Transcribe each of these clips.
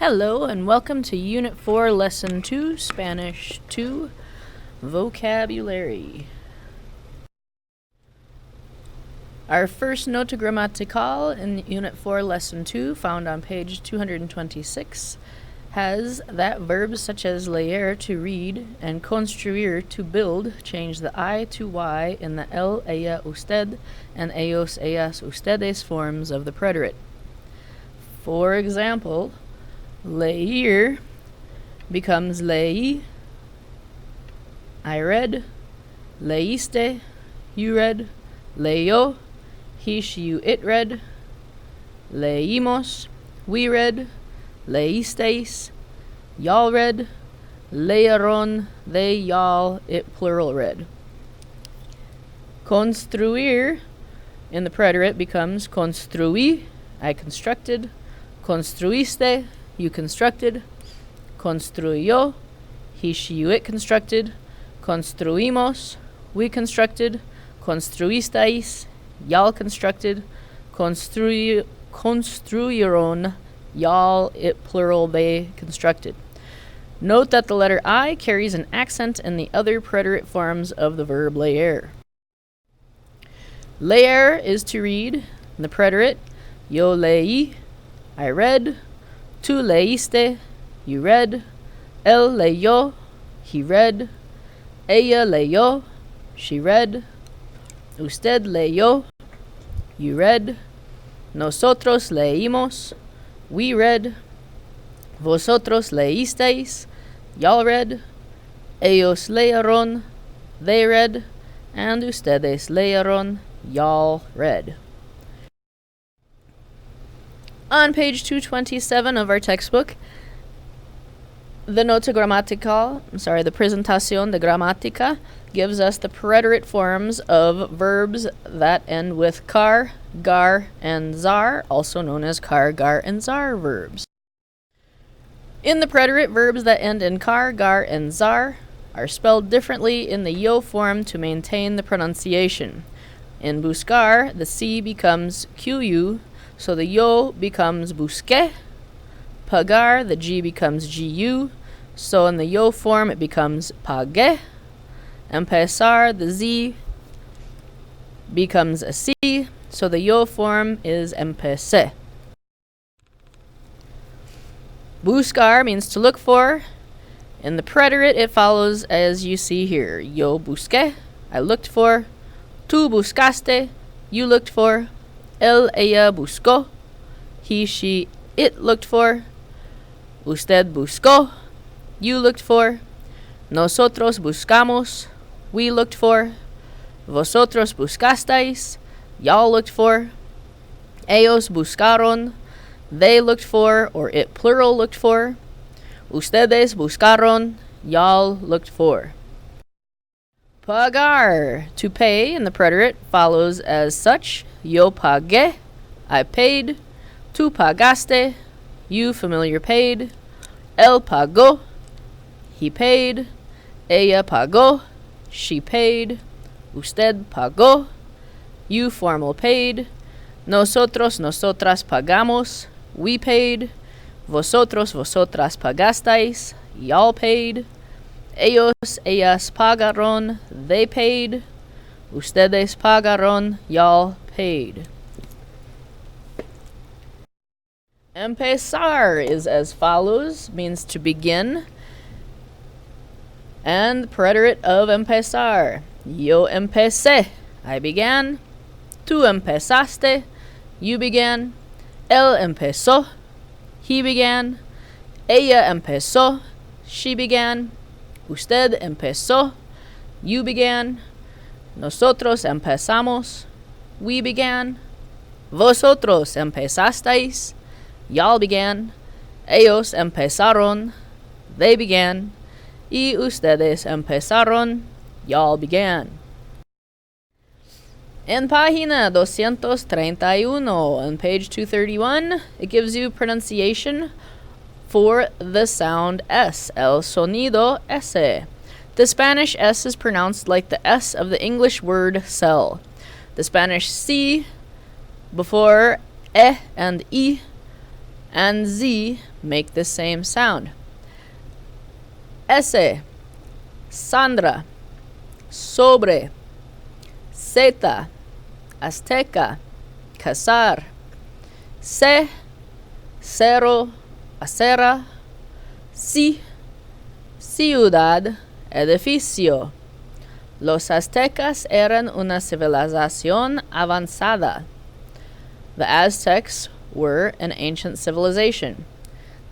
Hello and welcome to Unit 4, Lesson 2, Spanish 2, Vocabulary. Our first nota gramatical in Unit 4, Lesson 2, found on page 226, has that verbs such as leer, to read, and construir, to build, change the I to Y in the él, ella, usted, and ellos, ellas, ustedes forms of the preterite. For example, leer becomes leí, I read, leíste, you read, leyó, he, she, you, it read, leímos, we read, leísteis, y'all read, leyeron, they, y'all, it plural read. Construir in the preterite becomes construí, I constructed, construiste, you constructed, construyó, he, she, you, it constructed, construimos, we constructed, construisteis, y'all constructed, construyeron, y'all, it plural, they constructed. Note that the letter I carries an accent in the other preterite forms of the verb leer. Leer is to read in the preterite, yo leí, I read, tú leíste, you read, él leyó, he read, ella leyó, she read, usted leyó, you read, nosotros leímos, we read, vosotros leísteis, y'all read, ellos leyeron, they read, and ustedes leyeron, y'all read. On page 227 of our textbook, the presentación de gramática gives us the preterite forms of verbs that end with car, gar, and zar, also known as car, gar, and zar verbs. In the preterite, verbs that end in car, gar, and zar are spelled differently in the yo form to maintain the pronunciation. In buscar, the C becomes QU, so the yo becomes busqué. Pagar, the G becomes GU, so in the yo form it becomes pagué. Empezar, the Z becomes a C, so the yo form is empecé. Buscar means to look for. In the preterite, it follows as you see here. Yo busqué, I looked for. Tú buscaste, you looked for. Él, ella buscó, he, she, it looked for. Usted buscó, you looked for. Nosotros buscamos, we looked for. Vosotros buscasteis, y'all looked for. Ellos buscaron, they looked for, or it plural looked for. Ustedes buscaron, y'all looked for. Pagar, to pay in the preterite, follows as such. Yo pagué, I paid. Tú pagaste, you familiar paid. Él pagó, he paid. Ella pagó, she paid. Usted pagó, you formal paid. Nosotros, nosotras pagamos, we paid. Vosotros, vosotras pagasteis, y'all paid. Ellos, ellas pagaron, they paid. Ustedes pagaron, y'all paid. Empezar is as follows, means to begin. And the preterite of empezar. Yo empecé, I began. Tú empezaste, you began. Él empezó, he began. Ella empezó, she began. Usted empezó, you began. Nosotros empezamos, we began. Vosotros empezasteis, y'all began. Ellos empezaron, they began. Y ustedes empezaron, y'all began. En página 231, on page 231, it gives you pronunciation for the sound S, el sonido S. The Spanish S is pronounced like the S of the English word cell. The Spanish C before E and I and Z make the same sound. Ese, Sandra, sobre, Zeta, Azteca, cazar, se, cero, acera, si, ciudad, edificio. Los aztecas eran una civilización avanzada. The Aztecs were an ancient civilization.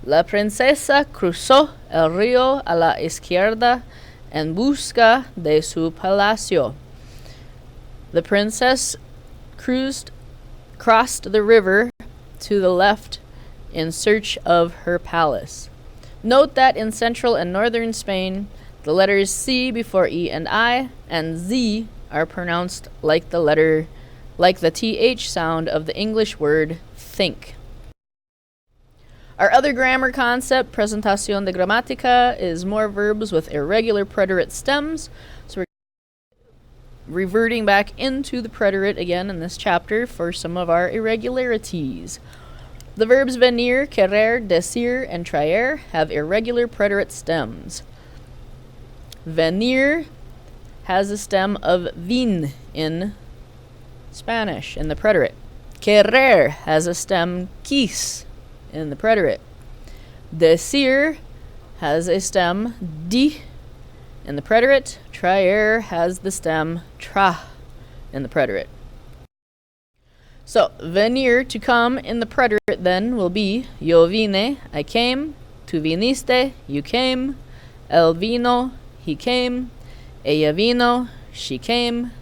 La princesa cruzó el río a la izquierda en busca de su palacio. The princess crossed the river to the left in search of her palace. Note that in central and northern Spain, the letters C before E and I and Z are pronounced like the TH sound of the English word think. Our other grammar concept, presentación de gramática, is more verbs with irregular preterite stems. So we're reverting back into the preterite again in this chapter for some of our irregularities. The verbs venir, querer, decir, and traer have irregular preterite stems. Venir has a stem of vin in Spanish in the preterite. Querer has a stem quis in the preterite. Decir has a stem di in the preterite. Traer has the stem tra in the preterite. So, venir, to come, in the preterite then will be yo vine, I came, tu viniste, you came, él vino, he came, ella vino, she came,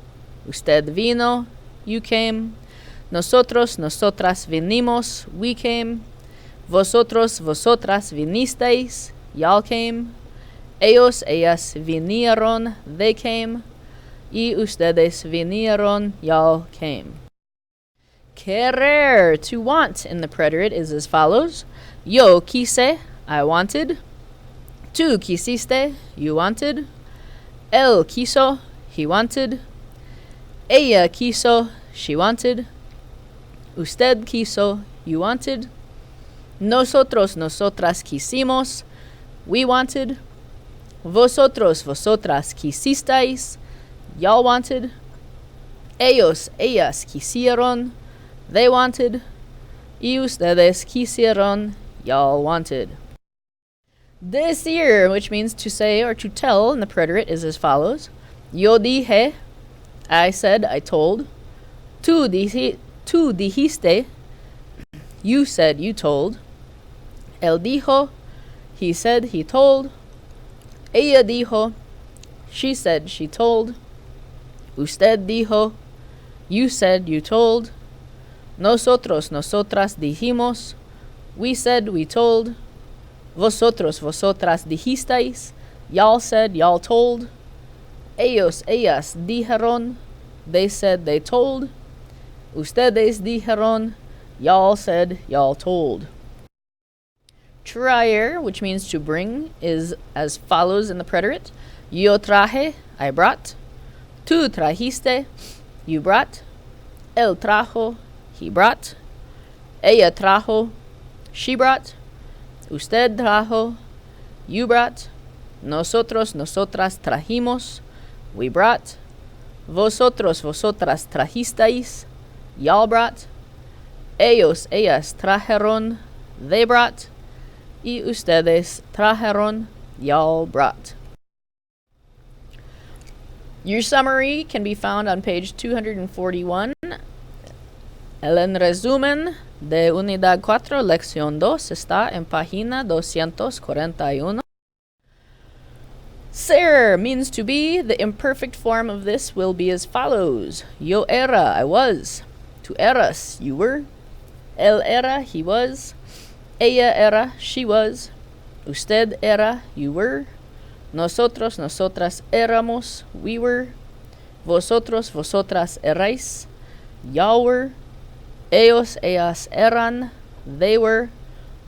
usted vino, you came, nosotros, nosotras vinimos, we came, vosotros, vosotras vinisteis, y'all came, ellos, ellas vinieron, they came, y ustedes vinieron, y'all came. Querer, to want, in the preterite is as follows. Yo quise, I wanted. Tú quisiste, you wanted. Él quiso, he wanted. Ella quiso, she wanted. Usted quiso, you wanted. Nosotros, nosotras quisimos, we wanted. Vosotros, vosotras quisisteis, y'all wanted. Ellos, ellas quisieron, they wanted. Y ustedes quisieron, y'all wanted. Decir, which means to say or to tell in the preterite, is as follows. Yo dije, I said, I told. Tú dijiste, you said, you told. Él dijo, he said, he told. Ella dijo, she said, she told. Usted dijo, you said, you told. Nosotros, nosotras dijimos, we said, we told. Vosotros, vosotras dijisteis, y'all said, y'all told. Ellos, ellas dijeron, they said, they told. Ustedes dijeron, y'all said, y'all told. Traer, which means to bring, is as follows in the preterite. Yo traje, I brought. Tú trajiste, you brought. Él trajo, he brought. Ella trajo, she brought. Usted trajo, you brought. Nosotros, nosotras trajimos, we brought. Vosotros, vosotras trajisteis, y'all brought. Ellos, ellas trajeron, they brought. Y ustedes trajeron, y'all brought. Your summary can be found on page 241. El en resumen de Unidad 4, Lección 2, está en página 241. Ser means to be. The imperfect form of this will be as follows. Yo era, I was. Tú eras, you were. Él era, he was. Ella era, she was. Usted era, you were. Nosotros, nosotras éramos, we were. Vosotros, vosotras erais, y'all were. Ellos, ellas eran, they were.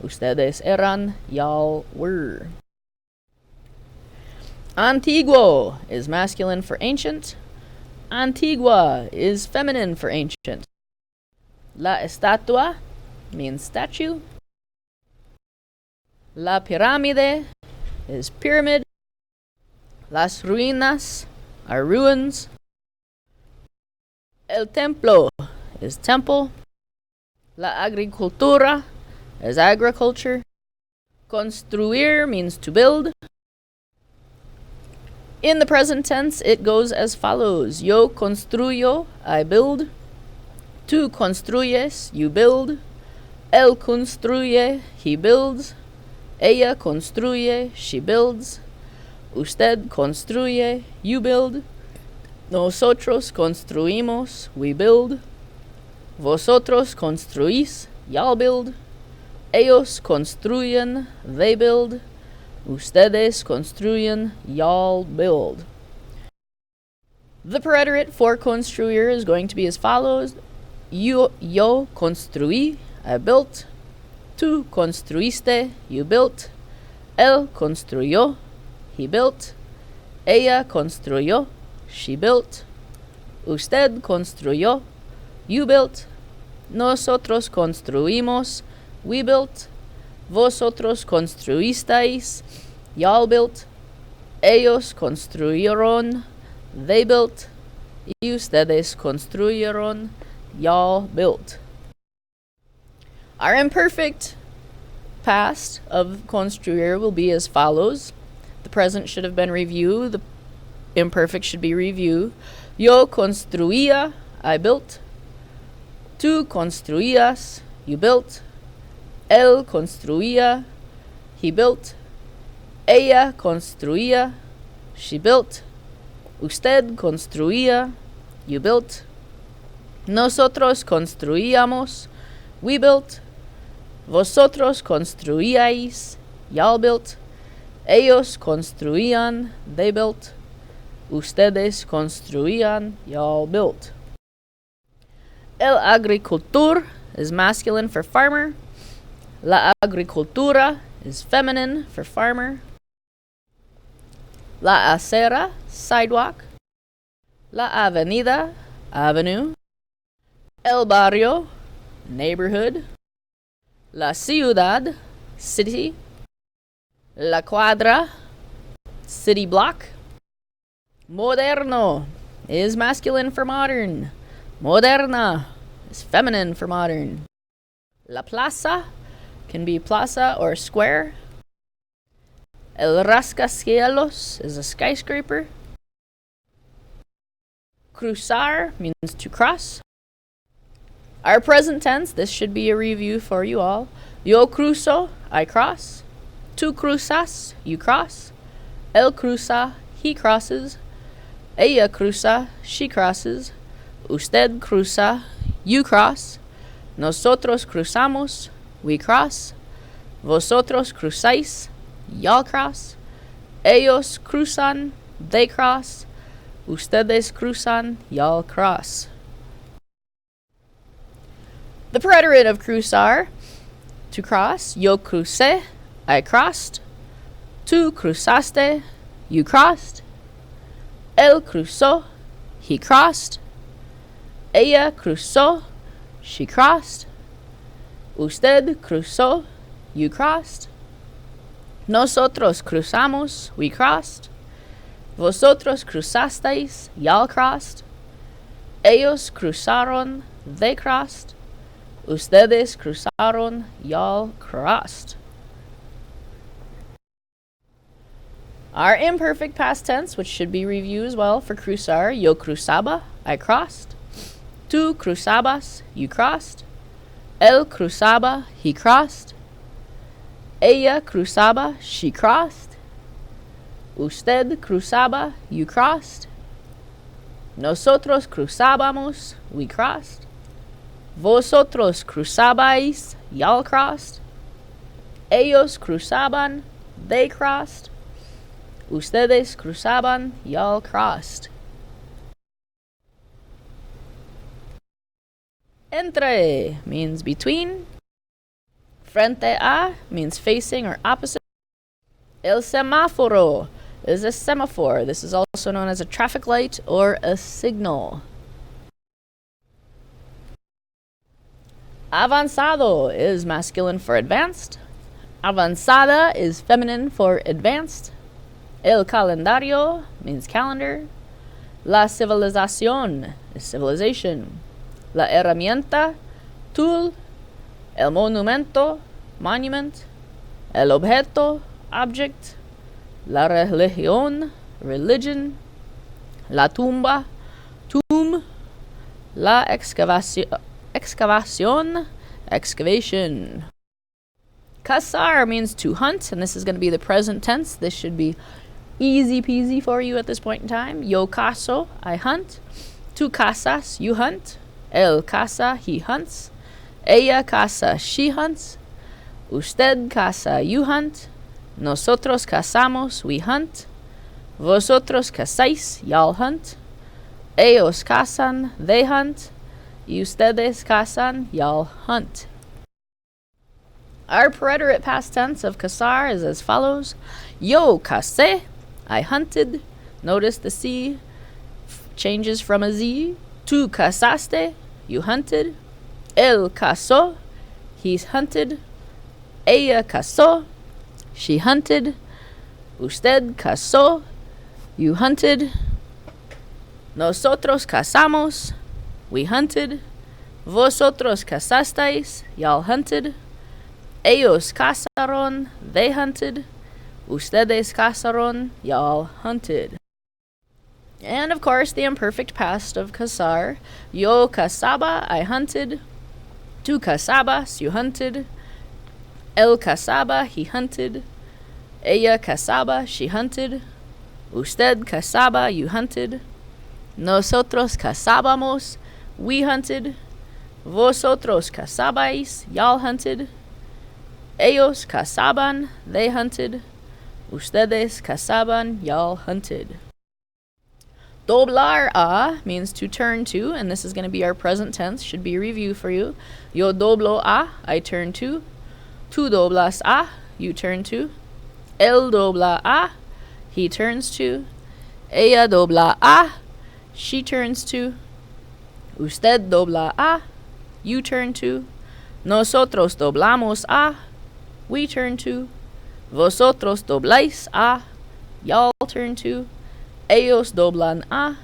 Ustedes eran, y'all were. Antiguo is masculine for ancient. Antigua is feminine for ancient. La estatua means statue. La pirámide is pyramid. Las ruinas are ruins. El templo is temple. La agricultura is agriculture. Construir means to build. In the present tense, it goes as follows. Yo construyo, I build. Tú construyes, you build. Él construye, he builds. Ella construye, she builds. Usted construye, you build. Nosotros construimos, we build. Vosotros construís, y'all build. Ellos construyen, they build. Ustedes construyen, y'all build. The preterite for construir is going to be as follows. Yo construí, I built. Tú construiste, you built. Él construyó, he built. Ella construyó, she built. Usted construyó, you built. Nosotros construimos, we built. Vosotros construisteis, y'all built. Ellos construyeron, they built. Y ustedes construyeron, y'all built. Our imperfect past of construir will be as follows. The present should have been review. The imperfect should be review. Yo construía, I built. Tú construías, you built. Él construía, he built. Ella construía, she built. Usted construía, you built. Nosotros construíamos, we built. Vosotros construíais, y'all built. Ellos construían, they built. Ustedes construían, y'all built. El agricultor is masculine for farmer. La agricultura is feminine for farmer. La acera, sidewalk. La avenida, avenue. El barrio, neighborhood. La ciudad, city. La cuadra, city block. Moderno is masculine for modern. Moderna is feminine for modern. La plaza can be plaza or square. El rascacielos is a skyscraper. Cruzar means to cross. Our present tense, this should be a review for you all. Yo cruzo, I cross. Tú cruzas, you cross. Él cruza, he crosses. Ella cruza, she crosses. Usted cruza, you cross. Nosotros cruzamos, we cross. Vosotros cruzáis, y'all cross. Ellos cruzan, they cross. Ustedes cruzan, y'all cross. The preterite of cruzar, to cross. Yo crucé, I crossed. Tú cruzaste, you crossed. Él cruzó, he crossed. Ella cruzó, she crossed. Usted cruzó, you crossed. Nosotros cruzamos, we crossed. Vosotros cruzasteis, y'all crossed. Ellos cruzaron, they crossed. Ustedes cruzaron, y'all crossed. Our imperfect past tense, which should be reviewed as well for cruzar. Yo cruzaba, I crossed. Tú cruzabas, you crossed. Él cruzaba, he crossed. Ella cruzaba, she crossed. Usted cruzaba, you crossed. Nosotros cruzábamos, we crossed. Vosotros cruzabais, y'all crossed. Ellos cruzaban, they crossed. Ustedes cruzaban, y'all crossed. Entre means between. Frente a means facing or opposite. El semáforo is a semaphore. This is also known as a traffic light or a signal. Avanzado is masculine for advanced. Avanzada is feminine for advanced. El calendario means calendar. La civilización is civilization. La herramienta, tool. El monumento, monument. El objeto, object. La religión, religion. La tumba, tomb. La excavación, excavation. Cazar means to hunt, and this is going to be the present tense. This should be easy peasy for you at this point in time. Yo cazo, I hunt. Tu cazas, you hunt. Él caza, he hunts. Ella caza, she hunts. Usted caza, you hunt. Nosotros cazamos, we hunt. Vosotros cazáis, y'all hunt. Ellos cazan, they hunt. Y ustedes cazan, y'all hunt. Our preterite past tense of cazar is as follows. Yo cacé, I hunted. Notice the C changes from a Z. Tu cazaste, you hunted. Él cazó, he hunted. Ella cazó, she hunted. Usted cazó, you hunted. Nosotros cazamos, we hunted. Vosotros cazasteis, y'all hunted. Ellos cazaron, they hunted. Ustedes cazaron, y'all hunted. And of course, the imperfect past of cazar. Yo cazaba, I hunted. Tu cazabas, you hunted. Él cazaba, he hunted. Ella cazaba, she hunted. Usted cazaba, you hunted. Nosotros cazábamos, we hunted. Vosotros cazabais, y'all hunted. Ellos cazaban, they hunted. Ustedes cazaban, y'all hunted. Doblar a means to turn to, and this is going to be our present tense. Should be a review for you. Yo doblo a, I turn to. Tu doblas a, you turn to. Él dobla a, he turns to. Ella dobla a, she turns to. Usted dobla a, you turn to. Nosotros doblamos a, we turn to. Vosotros dobláis a, y'all turn to. Ellos doblan a,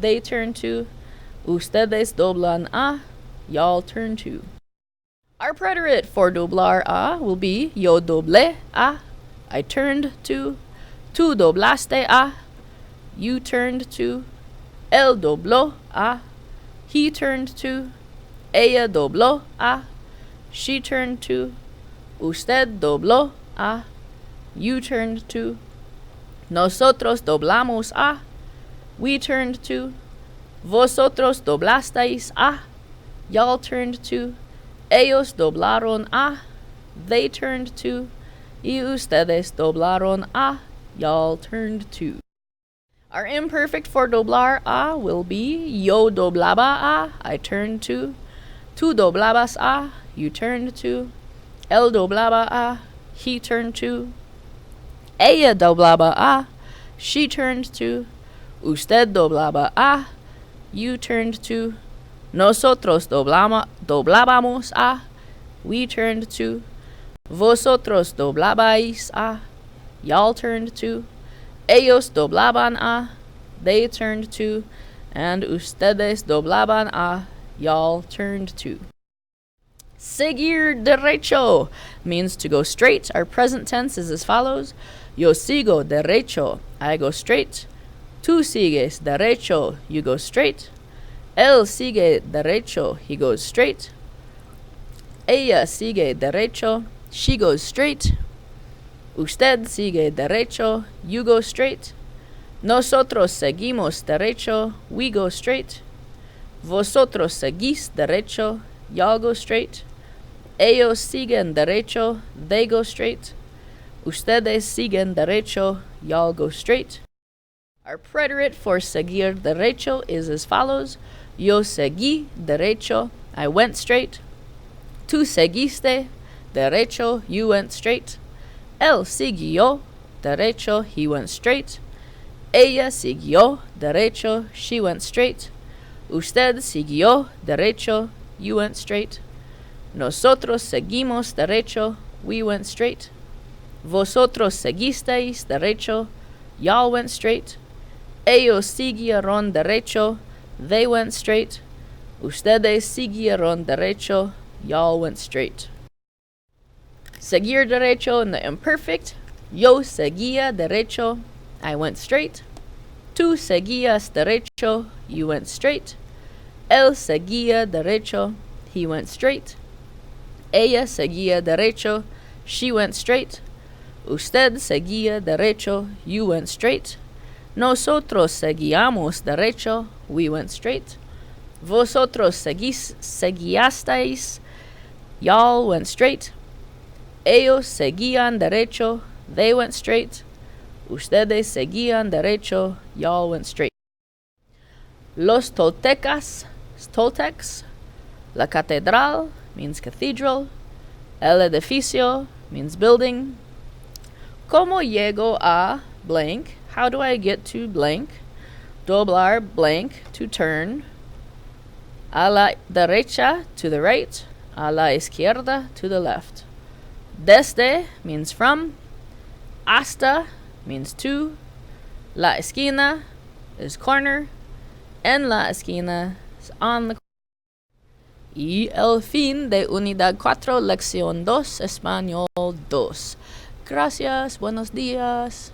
they turn to. Ustedes doblan a, y'all turn to. Our preterite for doblar a will be yo doblé a, I turned to. Tu doblaste a, you turned to. Él dobló a, he turned to. Ella dobló a, she turned to. Usted dobló a, you turned to. Nosotros doblamos a, we turned to. Vosotros doblasteis a, y'all turned to. Ellos doblaron a, they turned to. Y ustedes doblaron a, y'all turned to. Our imperfect for doblar a will be yo doblaba a, I turned to. Tu doblabas a, you turned to. Él doblaba a, he turned to. Ella doblaba a, she turned to. Usted doblaba a, you turned to. Nosotros doblábamos a, we turned to. Vosotros doblabais a, y'all turned to. Ellos doblaban a, they turned to. And ustedes doblaban a, y'all turned to. Seguir derecho means to go straight. Our present tense is as follows. Yo sigo derecho, I go straight. Tu sigues derecho, you go straight. Él sigue derecho, he goes straight. Ella sigue derecho, she goes straight. Usted sigue derecho, you go straight. Nosotros seguimos derecho, we go straight. Vosotros seguís derecho, y'all go straight. Ellos siguen derecho, they go straight. Ustedes siguen derecho, y'all go straight. Our preterite for seguir derecho is as follows. Yo seguí derecho, I went straight. Tu seguiste derecho, you went straight. Él siguió derecho, he went straight. Ella siguió derecho, she went straight. Usted siguió derecho, you went straight. Nosotros seguimos derecho, we went straight. Vosotros seguisteis derecho. Y'all went straight. Ellos siguieron derecho. They went straight. Ustedes siguieron derecho. Y'all went straight. Seguir derecho in the imperfect. Yo seguía derecho. I went straight. Tú seguías derecho. You went straight. Él seguía derecho. He went straight. Ella seguía derecho. She went straight. Usted seguía derecho. You went straight. Nosotros seguíamos derecho. We went straight. Vosotros seguiasteis. Y'all went straight. Ellos seguían derecho. They went straight. Ustedes seguían derecho. Y'all went straight. Los Toltecas, Toltecs. La catedral means cathedral. El edificio means building. ¿Cómo llego a blank? How do I get to blank? Doblar blank, to turn. A la derecha, to the right. A la izquierda, to the left. Desde means from. Hasta means to. La esquina is corner. En la esquina is on the corner. Y el fin de Unidad 4, Lección 2, Español 2. Gracias, buenos días.